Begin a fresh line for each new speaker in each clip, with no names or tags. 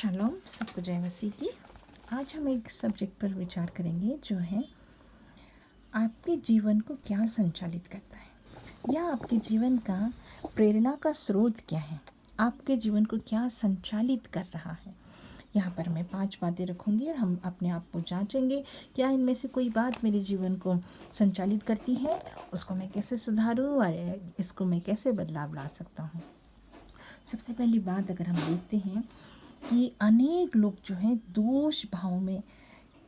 Shalom, सबको जय मसीह की। आज हम एक सब्जेक्ट पर विचार करेंगे जो है आपके जीवन को क्या संचालित करता है या आपके जीवन का प्रेरणा का स्रोत क्या है, आपके जीवन को क्या संचालित कर रहा है। यहाँ पर मैं 5 बातें रखूँगी और हम अपने आप को जांचेंगे क्या इनमें से कोई बात मेरे जीवन को संचालित करती है, उसको मैं कैसे सुधारूँ और इसको मैं कैसे बदलाव ला सकता हूँ। सबसे पहली बात अगर हम देखते हैं कि अनेक लोग जो हैं दोष भाव में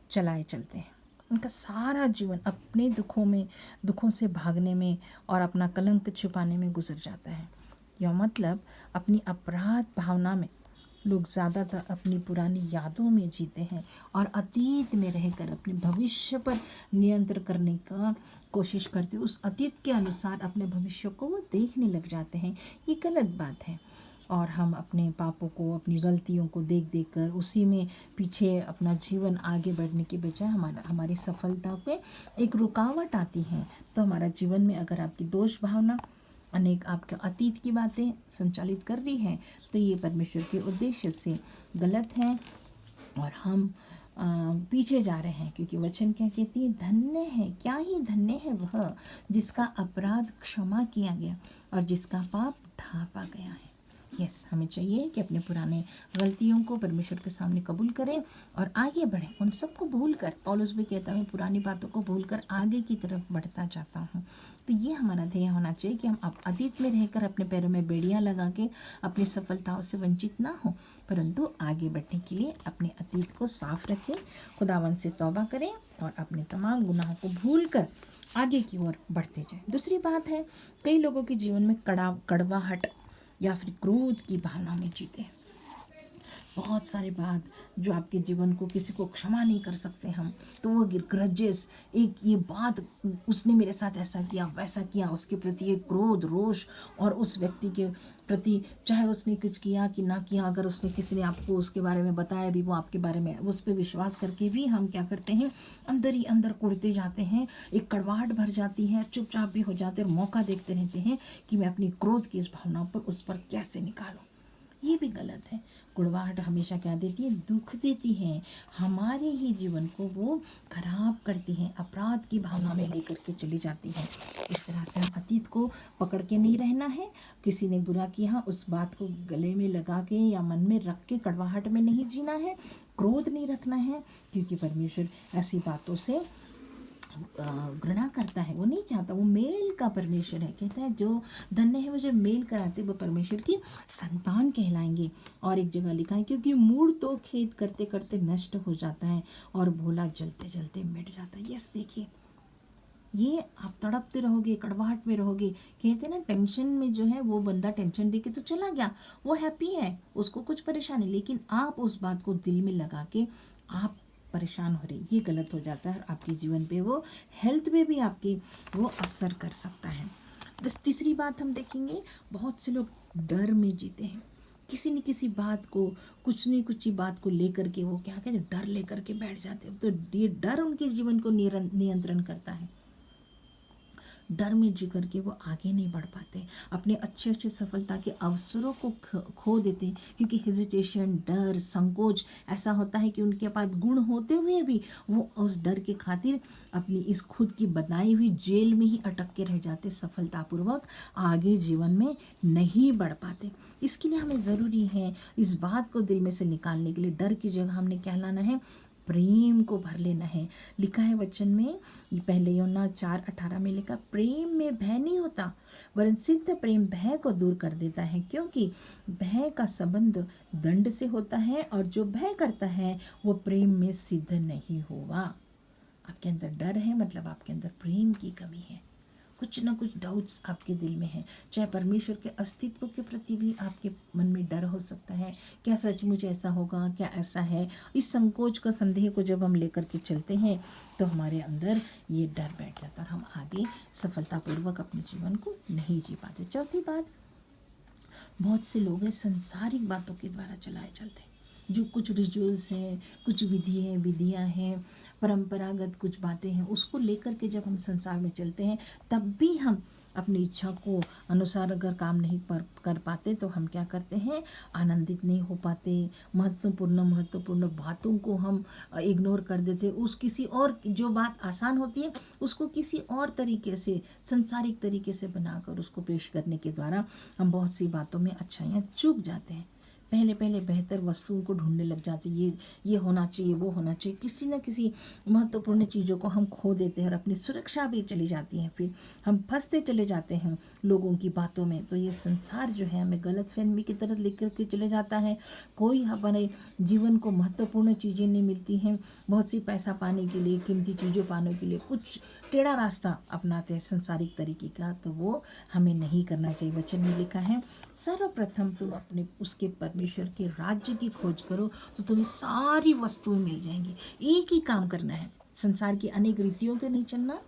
चलाए चलते हैं। उनका सारा जीवन अपने दुखों से भागने में और अपना कलंक छुपाने में गुजर जाता है। यह मतलब अपनी अपराध भावना में लोग ज़्यादातर अपनी पुरानी यादों में जीते हैं और अतीत में रहकर अपने भविष्य पर नियंत्रण करने का कोशिश करते, उस अतीत के अनुसार अपने भविष्य को वो देखने लग जाते हैं। ये गलत बात है और हम अपने पापों को, अपनी गलतियों को देख देख कर उसी में पीछे अपना जीवन आगे बढ़ने के बजाय हमारी सफलता पे एक रुकावट आती है। तो हमारा जीवन में अगर आपकी दोष भावना अनेक आपके अतीत की बातें संचालित कर रही है तो ये परमेश्वर के उद्देश्य से गलत है और हम पीछे जा रहे हैं। क्योंकि वचन क्या कहती है, धन्य है, क्या ही धन्य है वह जिसका अपराध क्षमा किया गया और जिसका पाप ढांपा गया है। यस, हमें चाहिए कि अपने पुराने गलतियों को परमेश्वर के सामने कबूल करें और आगे बढ़ें। उन सबको भूल कर, पौलुस भी कहता है, पुरानी बातों को भूल कर आगे की तरफ बढ़ता जाता हूँ। तो ये हमारा ध्येय होना चाहिए कि हम अब अतीत में रहकर अपने पैरों में बेड़ियाँ लगा के अपनी सफलताओं से वंचित ना हो, परंतु आगे बढ़ने के लिए अपने अतीत को साफ रखें, खुदावन से तौबा करें और अपने तमाम गुनाहों को भूल कर आगे की ओर बढ़ते जाएं। दूसरी बात है, कई लोगों के जीवन में कड़वाहट या फिर क्रोध की भावना में जीते हैं। बहुत सारे बात जो आपके जीवन को किसी को क्षमा नहीं कर सकते हम, तो वो ग्रजेस, एक ये बात उसने मेरे साथ ऐसा किया वैसा किया, उसके प्रति एक क्रोध, रोष और उस व्यक्ति के प्रति चाहे उसने कुछ किया कि ना किया, अगर उसने किसी ने आपको उसके बारे में बताया भी, वो आपके बारे में उस पर विश्वास करके भी हम क्या करते हैं, अंदर ही अंदर कुढ़ते जाते हैं, एक कड़वाहट भर जाती है, चुपचाप भी हो जाते हैं और मौका देखते रहते हैं कि मैं अपनी क्रोध की इस भावना पर उस पर कैसे निकालूं। ये भी गलत है। कुड़वाहट हमेशा क्या देती है, दुख देती है, हमारे ही जीवन को वो खराब करती है, अपराध की भावना में लेकर के चली जाती है। इस तरह से हम अतीत को पकड़ के नहीं रहना है। किसी ने बुरा किया उस बात को गले में लगा के या मन में रख के कड़वाहट में नहीं जीना है, क्रोध नहीं रखना है, क्योंकि परमेश्वर ऐसी बातों से घृणा करता है, वो नहीं चाहता। वो मेल का परमेश्वर है, कहता है जो धन्य है वो जो मेल कराते वो परमेश्वर की संतान कहलाएंगे। और एक जगह लिखा है, क्योंकि मूड़ तो खेत करते करते नष्ट हो जाता है और भोला जलते जलते मिट जाता है। यस, देखिए, ये आप तड़पते रहोगे, कड़वाहट में रहोगे। कहते ना, टेंशन में जो है वो बंदा टेंशन दे के तो चला गया, वो हैप्पी है, उसको कुछ परेशानी, लेकिन आप उस बात को दिल में लगा के आप परेशान हो रही, ये गलत हो जाता है और आपके जीवन पे वो हेल्थ पे भी आपकी वो असर कर सकता है। तीसरी बात हम देखेंगे, बहुत से लोग डर में जीते हैं। किसी न किसी बात को, कुछ न कुछ बात को लेकर के वो क्या कहते हैं, डर लेकर के बैठ जाते हैं। तो ये डर उनके जीवन को नियंत्रण करता है। डर में जी करके वो आगे नहीं बढ़ पाते, अपने अच्छे अच्छे सफलता के अवसरों को खो देते, क्योंकि हेजिटेशन, डर, संकोच ऐसा होता है कि उनके पास गुण होते हुए भी वो उस डर के खातिर अपनी इस खुद की बनाई हुई जेल में ही अटक के रह जाते, सफलतापूर्वक आगे जीवन में नहीं बढ़ पाते। इसके लिए हमें ज़रूरी है इस बात को दिल में से निकालने के लिए, डर की जगह हमने क्या लाना है, प्रेम को भर लेना है। लिखा है वचन में, ये पहले यूहन्ना 4:18 में लिखा, प्रेम में भय नहीं होता, वरन सिद्ध प्रेम भय को दूर कर देता है, क्योंकि भय का संबंध दंड से होता है और जो भय करता है वो प्रेम में सिद्ध नहीं होगा। आपके अंदर डर है मतलब आपके अंदर प्रेम की कमी है, कुछ ना कुछ डाउट्स आपके दिल में हैं। चाहे परमेश्वर के अस्तित्व के प्रति भी आपके मन में डर हो सकता है, क्या सचमुच ऐसा होगा, क्या ऐसा है। इस संकोच का, संदेह को जब हम लेकर के चलते हैं तो हमारे अंदर ये डर बैठ जाता है और हम आगे सफलतापूर्वक अपने जीवन को नहीं जी पाते। चौथी बात, बहुत से लोग हैं संसारिक बातों के द्वारा चलाए चलते हैं, जो कुछ रिचुअल्स हैं, कुछ विधियाँ हैं, परंपरागत कुछ बातें हैं, उसको लेकर के जब हम संसार में चलते हैं तब भी हम अपनी इच्छा को अनुसार अगर काम नहीं कर पाते तो हम क्या करते हैं, आनंदित नहीं हो पाते, महत्वपूर्ण बातों को हम इग्नोर कर देते, उस किसी और जो बात आसान होती है उसको किसी और तरीके से, संसारिक तरीके से बनाकर उसको पेश करने के द्वारा हम बहुत सी बातों में अच्छाइयाँ चूक जाते हैं। पहले बेहतर वस्तुओं को ढूंढने लग जाते, ये होना चाहिए, वो होना चाहिए, किसी न किसी महत्वपूर्ण चीज़ों को हम खो देते हैं और अपनी सुरक्षा भी चली जाती है, फिर हम फंसते चले जाते हैं लोगों की बातों में। तो ये संसार जो है हमें गलत फहमी की तरह लेकर के चले जाता है। कोई हमारे जीवन को महत्वपूर्ण चीज़ें नहीं मिलती हैं, बहुत सी पैसा पाने के लिए, कीमती चीज़ों पाने के लिए कुछ टेढ़ा रास्ता अपनाते हैं संसारिक तरीके का, तो वो हमें नहीं करना चाहिए। वचन में लिखा है, सर्वप्रथम तुम अपने उसके परमेश्वर के राज्य की खोज करो तो तुम्हें सारी वस्तुएं मिल जाएंगी। एक ही काम करना है, संसार की अनेक रीतियों पे नहीं चलना,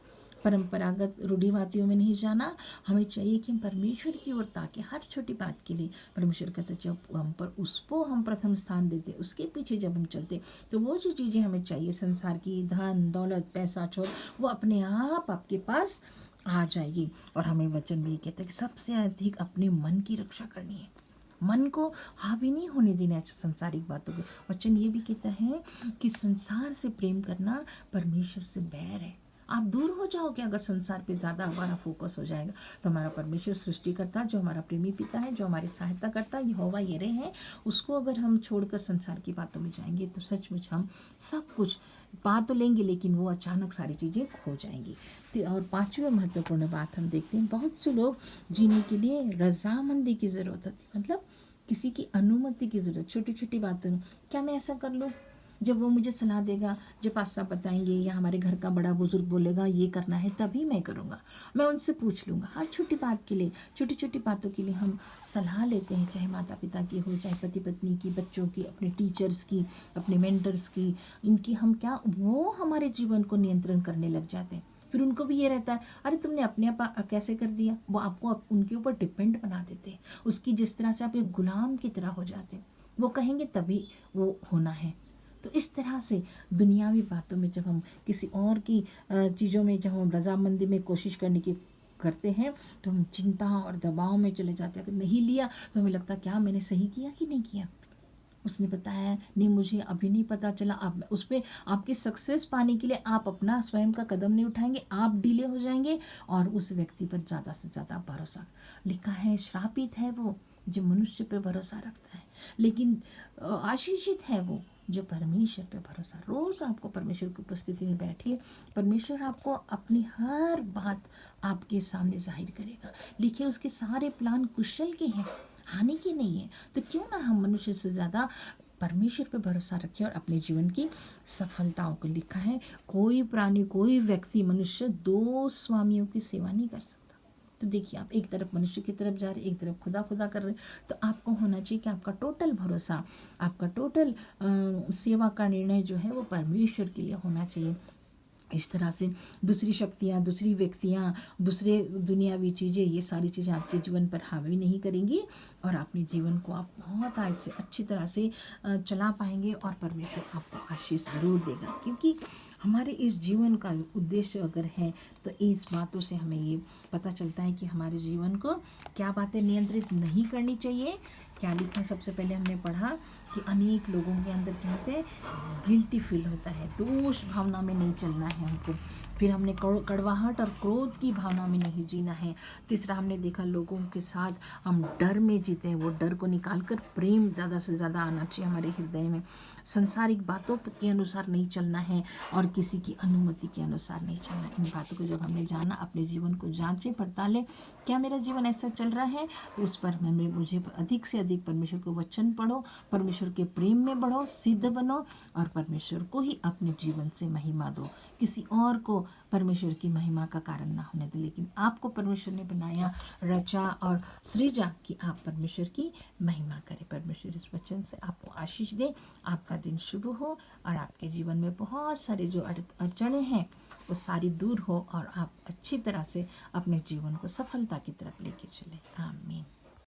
परंपरागत रूढ़िवादियों में नहीं जाना। हमें चाहिए कि हम परमेश्वर की ओर ताकि हर छोटी बात के लिए परमेश्वर कहते जब हम पर उसको हम प्रथम स्थान देते, उसके पीछे जब हम चलते तो वो जो चीज़ें हमें चाहिए संसार की, धन दौलत पैसा छोड़, वो अपने आप आपके पास आ जाएगी। और हमें वचन में ये कहता है कि सबसे अधिक अपने मन की रक्षा करनी है, मन को हावी नहीं होने देना है संसारिक बातों को। वचन ये भी कहता है कि संसार से प्रेम करना परमेश्वर से बैर है। आप दूर हो जाओगे अगर संसार पे ज़्यादा हमारा फोकस हो जाएगा। तो हमारा परमेश्वर सृष्टिकर्ता, जो हमारा प्रेमी पिता है, जो हमारी सहायता करता है, यहोवा यिरे है, उसको अगर हम छोड़कर संसार की बातों में जाएंगे तो सचमुच हम सब कुछ पा तो लेंगे लेकिन वो अचानक सारी चीज़ें खो जाएंगी। और पांचवी महत्वपूर्ण बात हम देखते हैं, बहुत से लोग जीने के लिए रजामंदी की ज़रूरत होती है, मतलब किसी की अनुमति की ज़रूरत। छोटी छोटी बातों में, क्या मैं ऐसा कर लूँ, जब वो मुझे सलाह देगा, जब पास्ता बताएंगे या हमारे घर का बड़ा बुजुर्ग बोलेगा ये करना है तभी मैं करूँगा, मैं उनसे पूछ लूँगा। हर छोटी बात के लिए, छोटी छोटी बातों के लिए हम सलाह लेते हैं, चाहे माता पिता की हो, चाहे पति पत्नी की, बच्चों की, अपने टीचर्स की, अपने मेंटर्स की, इनकी हम क्या, वो हमारे जीवन को नियंत्रण करने लग जाते हैं। फिर उनको भी ये रहता है, अरे तुमने अपने आप कैसे कर दिया, वो आपको उनके ऊपर डिपेंड बना देते हैं, उसकी जिस तरह से आप एक गुलाम की तरह हो जाते हैं, वो कहेंगे तभी वो होना है। तो इस तरह से दुनियावी बातों में जब हम किसी और की चीज़ों में जब हम रजामंदी में कोशिश करने की करते हैं तो हम चिंता और दबाव में चले जाते हैं। अगर नहीं लिया तो हमें लगता है क्या मैंने सही किया कि नहीं किया, उसने बताया नहीं, मुझे अभी नहीं पता चला। आप उस पर आपकी सक्सेस पाने के लिए आप अपना स्वयं का कदम नहीं उठाएंगे, आप डिले हो जाएंगे और उस व्यक्ति पर ज़्यादा से ज़्यादा भरोसा। लिखा है श्रापित है वो जो मनुष्य पे भरोसा रखता है, लेकिन आशीषित है वो जो परमेश्वर पे भरोसा। रोज़ आपको परमेश्वर की उपस्थिति में बैठिए, परमेश्वर आपको अपनी हर बात आपके सामने जाहिर करेगा। लिखिए उसके सारे प्लान कुशल के हैं, हानि की नहीं है। तो क्यों ना हम मनुष्य से ज़्यादा परमेश्वर पर भरोसा रखें और अपने जीवन की सफलताओं को। लिखा है कोई प्राणी, कोई व्यक्ति, मनुष्य दो स्वामियों की सेवा नहीं कर सकता। तो देखिए आप एक तरफ मनुष्य की तरफ जा रहे, एक तरफ खुदा खुदा कर रहे, तो आपको होना चाहिए कि आपका टोटल भरोसा, आपका टोटल सेवा का निर्णय जो है वो परमेश्वर के लिए होना चाहिए। इस तरह से दूसरी शक्तियाँ, दूसरी व्यक्तियाँ, दूसरे दुनियावी चीज़ें, ये सारी चीज़ें आपके जीवन पर हावी नहीं करेंगी और अपने जीवन को आप बहुत आज से अच्छी तरह से चला पाएंगे और परमेश्वर आपको आशीष ज़रूर देगा। क्योंकि हमारे इस जीवन का उद्देश्य अगर है तो इस बातों से हमें ये पता चलता है कि हमारे जीवन को क्या बातें नियंत्रित नहीं करनी चाहिए। क्या लिखा है, सबसे पहले हमने पढ़ा कि अनेक लोगों के अंदर क्या होता है, गिल्टी फील होता है, दोष भावना में नहीं चलना है हमको। फिर हमने कड़वाहट और क्रोध की भावना में नहीं जीना है। तीसरा हमने देखा लोगों के साथ हम डर में जीते हैं, वो डर को निकाल कर प्रेम ज़्यादा से ज़्यादा आना चाहिए हमारे हृदय में। संसारिक बातों के अनुसार नहीं चलना है और किसी की अनुमति के अनुसार नहीं चलना। इन बातों को जब हमने जाना, अपने जीवन को जांचें पड़तालें, क्या मेरा जीवन ऐसा चल रहा है, तो उस पर मुझे अधिक से अधिक परमेश्वर को वचन पढ़ो, परमेश्वर के प्रेम में बढ़ो, सिद्ध बनो और परमेश्वर को ही अपने जीवन से महिमा दो। किसी और को परमेश्वर की महिमा का कारण ना होने दो, लेकिन आपको परमेश्वर ने बनाया, रचा और सृजा कि आप परमेश्वर की महिमा करें। परमेश्वर इस वचन से आपको आशीष दे, आपका दिन शुभ हो और आपके जीवन में बहुत सारे जो अड़चने हैं वो सारी दूर हो और आप अच्छी तरह से अपने जीवन को सफलता की तरफ लेके चलें। आमीन।